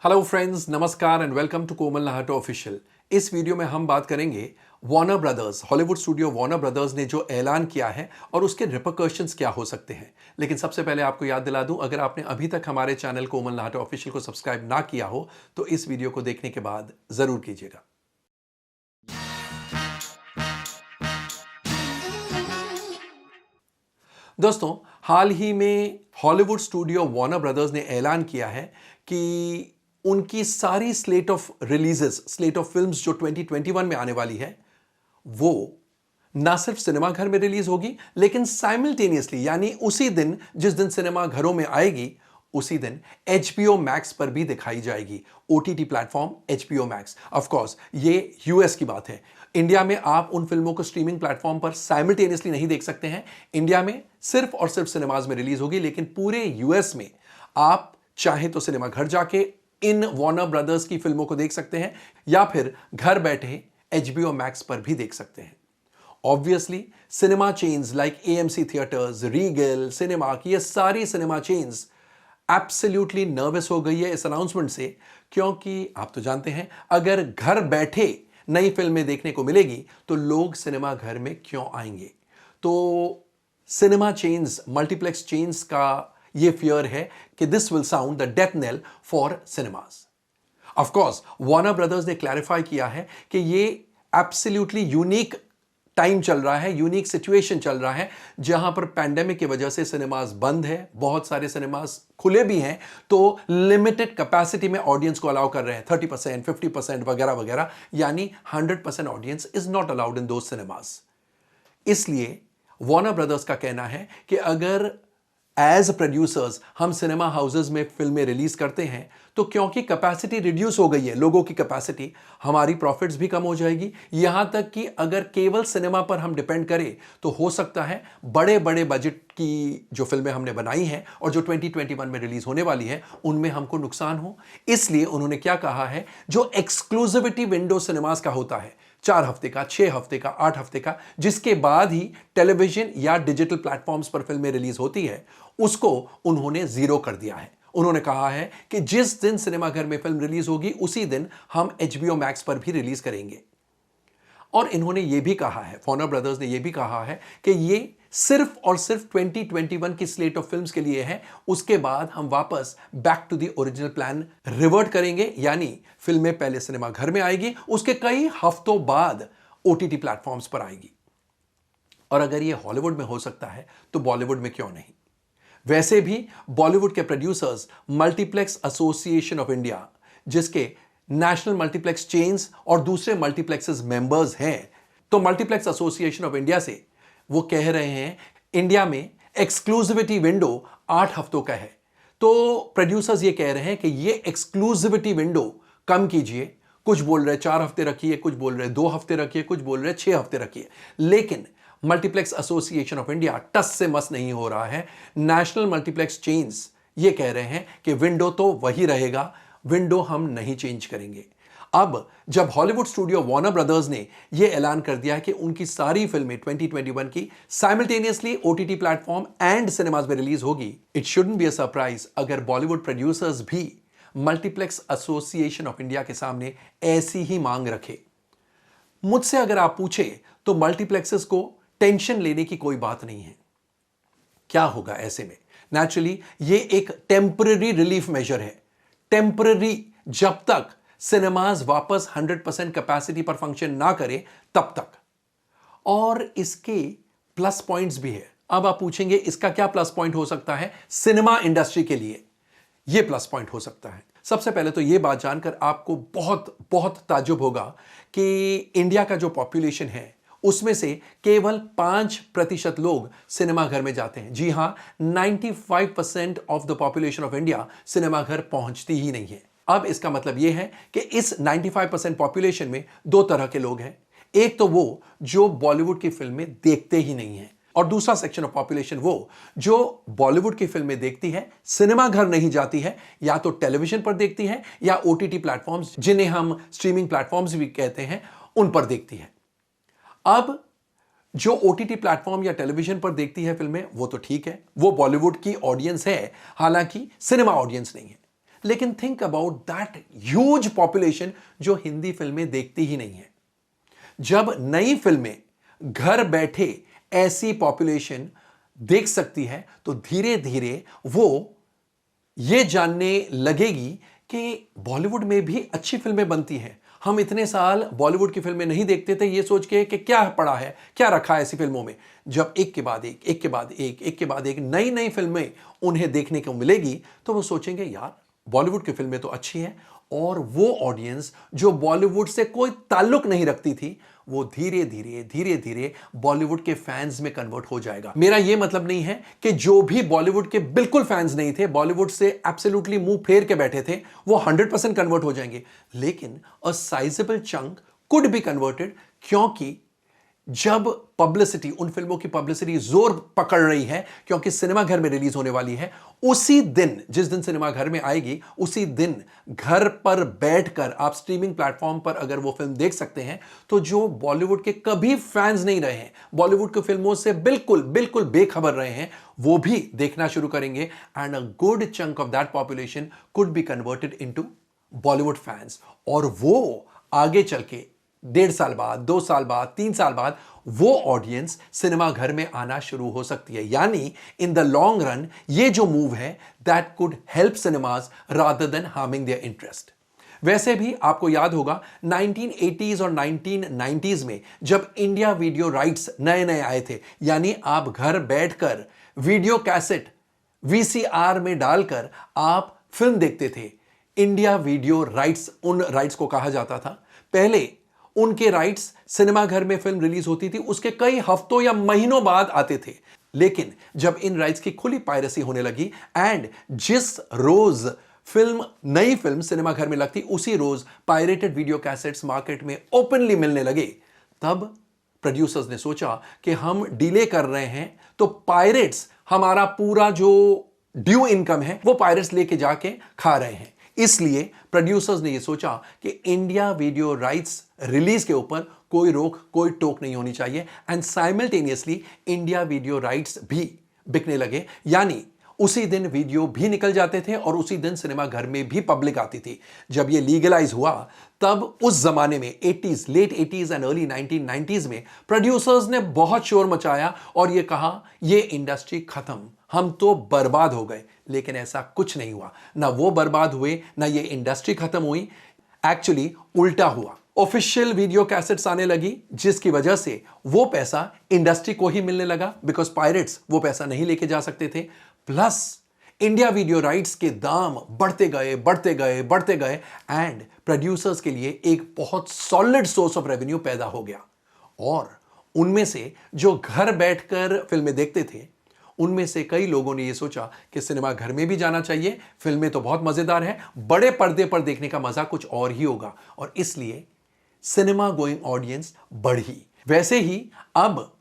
Hello friends, नमस्कार and welcome to Komal Nahata official. इस video में हम बात करेंगे Warner Brothers, Hollywood studio Warner Brothers ने जो ऐलान किया है और उसके रिपरकशंस क्या हो सकते हैं। लेकिन सबसे पहले आपको याद दिला दूं, अगर आपने अभी तक हमारे चैनल कोमल नाहटा ऑफिशियल को सब्सक्राइब ना किया हो तो इस वीडियो को देखने के बाद जरूर कीजिएगा। दोस्तों, हाल ही में हॉलीवुड स्टूडियो वार्नर ब्रदर्स ने ऐलान किया है कि उनकी सारी स्लेट ऑफ फिल्म्स जो 2021 में आने वाली है वो ना सिर्फ सिनेमाघर में रिलीज होगी, लेकिन साइमल्टेनियसली यानी उसी दिन जिस दिन सिनेमा घरों में आएगी उसी दिन HBO मैक्स पर भी दिखाई जाएगी। OTT platform HBO max. Of course ये यूएस की बात है। इंडिया में आप उन फिल्मों को स्ट्रीमिंग प्लेटफॉर्म पर साइमल्टेनियसली नहीं देख सकते हैं। इंडिया में सिर्फ और सिर्फ सिनेमाज में रिलीज होगी, लेकिन पूरे यूएस में आप चाहे तो सिनेमा घर जाके इन वार्नर ब्रदर्स की फिल्मों को देख सकते हैं या फिर घर बैठे HBO मैक्स पर भी देख सकते हैं। Obviously cinema chains like AMC theatres, Regal, cinema की ये सारी सिनेमा चेन्स एब्सोल्युटली नर्वस हो गई है इस अनाउंसमेंट से, क्योंकि आप तो जानते हैं अगर घर बैठे नई फिल्में देखने को मिलेगी तो लोग सिनेमा घर में क्यों आएंगे। तो सिनेमा चेन्स, मल्टीप्लेक्स चेन्स का ये फियर है कि this will sound the death nail for cinemas. Of course Warner Brothers ने क्लैरिफाई किया है कि ये एब्सोल्युटली यूनिक टाइम चल रहा है, यूनिक सिचुएशन चल रहा है, जहां पर पैंडेमिक की वजह से सिनेमास बंद है, बहुत सारे सिनेमास खुले भी हैं तो लिमिटेड कैपेसिटी में ऑडियंस को अलाउ कर रहे हैं, 30%, 50% वगैरह वगैरह, यानी 100% audience is not allowed in those cinemas. इसलिए वार्नर ब्रदर्स का कहना है कि अगर एज प्रोड्यूसर्स हम सिनेमा हाउसेज में फिल्में रिलीज करते हैं तो क्योंकि कैपेसिटी रिड्यूस हो गई है, लोगों की कैपेसिटी, हमारी प्रॉफिट्स भी कम हो जाएगी। यहां तक कि अगर केवल सिनेमा पर हम डिपेंड करें तो हो सकता है बड़े बड़े बजट की जो फिल्में हमने बनाई हैं और जो 2021 में रिलीज होने वाली है उनमें हमको नुकसान हो। इसलिए उन्होंने क्या कहा है, जो एक्सक्लूसिविटी विंडो सिनेमास का होता है, 4 हफ्ते का, 6 हफ्ते का, 8 हफ्ते का, जिसके बाद ही टेलीविजन या डिजिटल प्लेटफॉर्म्स पर फिल्में रिलीज होती है, उसको उन्होंने जीरो कर दिया है। उन्होंने कहा है कि जिस दिन सिनेमाघर में फिल्म रिलीज होगी उसी दिन हम HBO मैक्स पर भी रिलीज करेंगे। और इन्होंने यह भी कहा है, वार्नर ब्रदर्स ने यह भी कहा है कि यह सिर्फ और सिर्फ 2021 की स्लेट ऑफ फिल्म्स के लिए है। उसके बाद हम वापस back to the original plan revert करेंगे, यानी फिल्में पहले सिनेमा घर में आएगी, उसके कई हफ्तों बाद OTT प्लेटफॉर्म्स पर आएगी। और अगर यह हॉलीवुड में हो सकता है तो बॉलीवुड में क्यों नहीं। वैसे भी बॉलीवुड के producers multiplex association of India, जिसके नेशनल मल्टीप्लेक्स चेन्स और दूसरे मल्टीप्लेक्सेस मेंबर्स हैं, तो मल्टीप्लेक्स एसोसिएशन ऑफ इंडिया से वो कह रहे हैं इंडिया में एक्सक्लूसिविटी विंडो 8 हफ्तों का है। तो प्रोड्यूसर्स ये कह रहे हैं कि ये एक्सक्लूसिविटी विंडो कम कीजिए। कुछ बोल रहे 4 हफ्ते रखिए, कुछ बोल रहे 2 हफ्ते रखिए, कुछ बोल रहे 6 हफ्ते रखिए। लेकिन मल्टीप्लेक्स एसोसिएशन ऑफ इंडिया टस से मस नहीं हो रहा है। नेशनल मल्टीप्लेक्स चेन्स ये कह रहे हैं कि विंडो तो वही रहेगा, विंडो हम नहीं चेंज करेंगे। अब जब हॉलीवुड स्टूडियो वार्नर ब्रदर्स ने यह ऐलान कर दिया है कि उनकी सारी फिल्में 2021 की simultaneously OTT platform and cinemas में रिलीज होगी, it shouldn't be a surprise अगर बॉलीवुड प्रोड्यूसर्स भी मल्टीप्लेक्स एसोसिएशन ऑफ इंडिया के सामने ऐसी ही मांग रखे। मुझसे अगर आप पूछे तो मल्टीप्लेक्सेस को टेंशन लेने की कोई बात नहीं है। क्या होगा ऐसे में? नेचुरली ये एक टेम्पररी रिलीफ मेजर है, टेम्पररी, जब तक सिनेमाज वापस 100% कैपेसिटी पर फंक्शन ना करे तब तक। और इसके प्लस पॉइंट्स भी है। अब आप पूछेंगे इसका क्या प्लस पॉइंट हो सकता है सिनेमा इंडस्ट्री के लिए? यह प्लस पॉइंट हो सकता है, सबसे पहले तो यह बात जानकर आपको बहुत बहुत ताज्जुब होगा कि इंडिया का जो पॉपुलेशन है उसमें से केवल 5% लोग सिनेमा घर में जाते हैं। जी हां, 95% of the population of India cinema घर पहुंचती ही नहीं है। अब इसका मतलब यह है कि इस 95% पॉपुलेशन में 2 तरह के लोग हैं। एक तो वो जो बॉलीवुड की फिल्में देखते ही नहीं है, और दूसरा सेक्शन ऑफ पॉपुलेशन वो जो बॉलीवुड की फिल्में देखती है, सिनेमा घर नहीं जाती है, या तो टेलीविजन पर देखती है या OTT प्लेटफॉर्म्स, जिन्हें हम स्ट्रीमिंग प्लेटफॉर्म्स भी कहते हैं, उन पर देखती है। अब जो OTT प्लेटफॉर्म या टेलीविजन पर देखती है फिल्में, वो तो ठीक है, वो बॉलीवुड की ऑडियंस है, हालांकि सिनेमा ऑडियंस नहीं है। लेकिन think about that huge population जो हिंदी फिल्में देखती ही नहीं है। जब नई फिल्में घर बैठे ऐसी पॉपुलेशन देख सकती है तो धीरे धीरे वो ये जानने लगेगी कि बॉलीवुड में भी अच्छी फिल्में बनती हैं। हम इतने साल बॉलीवुड की फिल्में नहीं देखते थे, ये सोच के कि क्या पड़ा है, क्या रखा है ऐसी फिल्मों में। जब एक के बाद एक, एक के बाद एक, एक के बाद एक नई नई फिल्में उन्हें देखने को मिलेगी तो वो सोचेंगे यार बॉलीवुड की फिल्में तो अच्छी हैं। और वो ऑडियंस जो बॉलीवुड से कोई ताल्लुक नहीं रखती थी वो धीरे धीरे धीरे धीरे बॉलीवुड के फैंस में कन्वर्ट हो जाएगा। मेरा यह मतलब नहीं है कि जो भी बॉलीवुड के बिल्कुल फैंस नहीं थे, बॉलीवुड से एब्सोल्युटली मुंह फेर के बैठे थे, वो 100% कन्वर्ट हो जाएंगे। लेकिन a sizeable chunk could be converted, क्योंकि जब पब्लिसिटी, उन फिल्मों की पब्लिसिटी जोर पकड़ रही है क्योंकि सिनेमा घर में रिलीज होने वाली है, उसी दिन, जिस दिन सिनेमा घर में आएगी उसी दिन घर पर बैठकर आप स्ट्रीमिंग प्लेटफॉर्म पर अगर वो फिल्म देख सकते हैं, तो जो बॉलीवुड के कभी फैंस नहीं रहे हैं, बॉलीवुड की फिल्मों से बिल्कुल बिल्कुल बेखबर रहे हैं, वो भी देखना शुरू करेंगे। And a good chunk of that population could be converted into Bollywood fans. और वो आगे चल के 1.5 साल बाद, 2 साल बाद, 3 साल बाद वो ऑडियंस सिनेमा घर में आना शुरू हो सकती है। यानी इन द लॉन्ग रन ये जो मूव है that could help cinemas rather than harming their interest. वैसे भी आपको याद होगा 1980s और 1990s में जब इंडिया वीडियो राइट्स नए नए आए थे, यानी आप घर बैठकर वीडियो कैसेट वीसीआर में डालकर आप फिल्म देखते थे। इंडिया वीडियो राइट्स, उन राइट्स को कहा जाता था। पहले उनके राइट्स सिनेमा घर में फिल्म रिलीज होती थी उसके कई हफ्तों या महीनों बाद आते थे। लेकिन जब इन राइट्स की खुली पायरेसी होने लगी एंड जिस रोज फिल्म, नई फिल्म सिनेमा घर में लगती, उसी रोज पायरेटेड वीडियो कैसेट्स मार्केट में ओपनली मिलने लगे, तब प्रोड्यूसर्स ने सोचा कि हम डिले कर रहे हैं तो पायरेट्स हमारा पूरा जो ड्यू इनकम है वो पायरेट्स लेके जाके खा रहे हैं। इसलिए प्रोड्यूसर्स ने यह सोचा कि इंडिया वीडियो राइट्स रिलीज के ऊपर कोई रोक, कोई टोक नहीं होनी चाहिए। And simultaneously India video rights भी बिकने लगे, यानी उसी दिन वीडियो भी निकल जाते थे और उसी दिन सिनेमा घर में भी पब्लिक आती थी। जब यह लीगलाइज हुआ तब उस जमाने में 80s, late 80s and early 1990s में प्रोड्यूसर्स ने बहुत शोर मचाया और यह कहा यह इंडस्ट्री खत्म, हम तो बर्बाद हो गए। लेकिन ऐसा कुछ नहीं हुआ, ना वो बर्बाद हुए ना ये इंडस्ट्री खत्म हुई। एक्चुअली उल्टा हुआ, ऑफिशियल वीडियो कैसेट्स आने लगी जिसकी वजह से वो पैसा इंडस्ट्री को ही मिलने लगा, बिकॉज पायरेट्स वो पैसा नहीं लेके जा सकते थे। प्लस इंडिया वीडियो राइट्स के दाम बढ़ते गए बढ़ते गए बढ़ते गए एंड प्रोड्यूसर्स के लिए एक बहुत सॉलिड सोर्स ऑफ रेवेन्यू पैदा हो गया। और उनमें से जो घर बैठकर फिल्में देखते थे उनमें से कई लोगों ने यह सोचा कि सिनेमा घर में भी जाना चाहिए, फिल्में तो बहुत मजेदार हैं, बड़े पर्दे पर देखने का मजा कुछ और ही होगा, और इसलिए सिनेमा गोइंग ऑडियंस बढ़ी। वैसे ही अब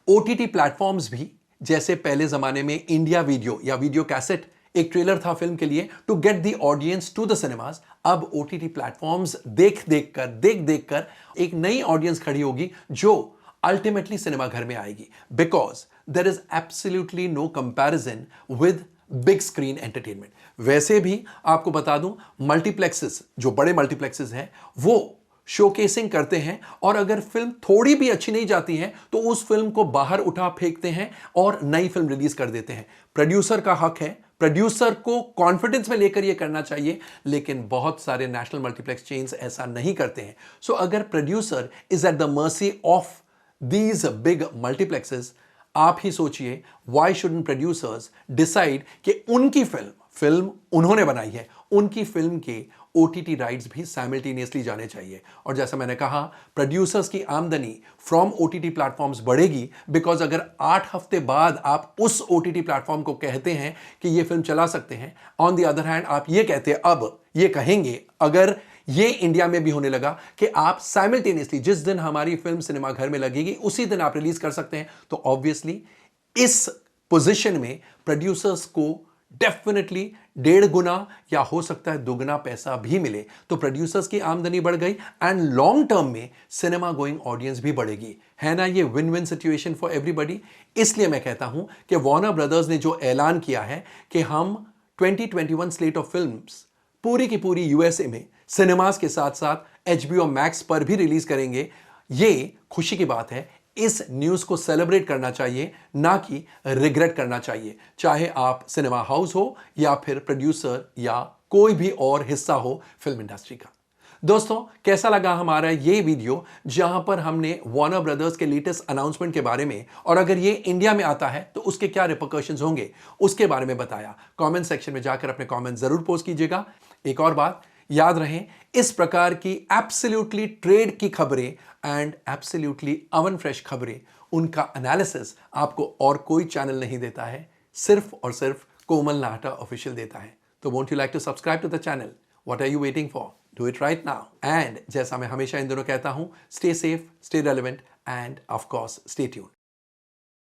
ओटीटी प्लेटफॉर्म्स भी, जैसे पहले जमाने में इंडिया वीडियो या वीडियो कैसेट एक ट्रेलर था फिल्म के लिए to get the audience to the cinemas, अब ओटीटी प्लेटफॉर्म्स देख देख कर एक नई ऑडियंस खड़ी होगी जो अल्टीमेटली सिनेमा घर में आएगी, because there is absolutely no comparison with big screen entertainment. वैसे भी आपको बता दूं, मल्टीप्लेक्सेस, जो बड़े मल्टीप्लेक्सेस हैं, वो शोकेसिंग करते हैं और अगर फिल्म थोड़ी भी अच्छी नहीं जाती है तो उस फिल्म को बाहर उठा फेंकते हैं और नई फिल्म रिलीज कर देते हैं। प्रोड्यूसर का हक है, प्रोड्यूसर को कॉन्फिडेंस में लेकर यह करना चाहिए, लेकिन बहुत सारे नेशनल मल्टीप्लेक्स चेन्स ऐसा नहीं करते हैं। सो अगर producer is at the mercy of these big multiplexes, आप ही सोचिए, व्हाई शुडंट प्रोड्यूसर्स डिसाइड कि उनकी फिल्म उन्होंने बनाई है, उनकी फिल्म के ओटीटी राइट्स भी साइमल्टेनियसली जाने चाहिए। और जैसा मैंने कहा, प्रोड्यूसर्स की आमदनी फ्रॉम ओटीटी प्लेटफॉर्म्स बढ़ेगी, बिकॉज अगर 8 हफ्ते बाद आप उस ओटीटी प्लेटफॉर्म को कहते हैं कि ये फिल्म चला सकते हैं, ऑन द अदर हैंड आप ये कहते हैं, अब ये कहेंगे अगर ये इंडिया में भी होने लगा कि आप साइमल्टेनियसली जिस दिन हमारी फिल्म सिनेमा घर में लगेगी उसी दिन आप रिलीज कर सकते हैं, तो ऑब्वियसली इस पोजीशन में प्रोड्यूसर्स को डेफिनेटली 1.5 गुना या हो सकता है 2 गुना पैसा भी मिले, तो प्रोड्यूसर्स की आमदनी बढ़ गई एंड लॉन्ग टर्म में सिनेमा गोइंग ऑडियंस भी बढ़ेगी। है ना ये win win situation for everybody. इसलिए मैं कहता हूं कि वार्नर ब्रदर्स ने जो ऐलान किया है कि हम 2021 स्लेट ऑफ फिल्म्स पूरी की पूरी यूएसए में सिनेमास के साथ साथ HBO मैक्स पर भी रिलीज करेंगे। ये खुशी की बात है। इस न्यूज़ को सेलिब्रेट करना चाहिए, ना कि रिग्रेट करना चाहिए, चाहे आप सिनेमा हाउस हो या फिर प्रोड्यूसर या कोई भी और हिस्सा हो फिल्म इंडस्ट्री का। दोस्तों, कैसा लगा हमारा ये वीडियो जहां पर हमने वार्नर ब्रदर्स के लेटेस्ट अनाउंसमेंट के बारे में और अगर ये इंडिया में आता है तो उसके क्या रिपरकशंस होंगे उसके बारे में बताया। कमेंट सेक्शन में जाकर अपने कमेंट जरूर पोस्ट कीजिएगा। एक और बात याद रहे, इस प्रकार की एब्सोल्युटली ट्रेड की खबरें एंड एब्सोल्युटली अवन फ्रेश खबरें, उनका एनालिसिस आपको और कोई चैनल नहीं देता है, सिर्फ और सिर्फ कोमल नाहटा ऑफिशियल देता है। तो won't you like to subscribe to the channel? What are you waiting for? Do it right now. And जैसा मैं हमेशा इन दोनों कहता हूं, stay safe, stay relevant and of course stay tuned.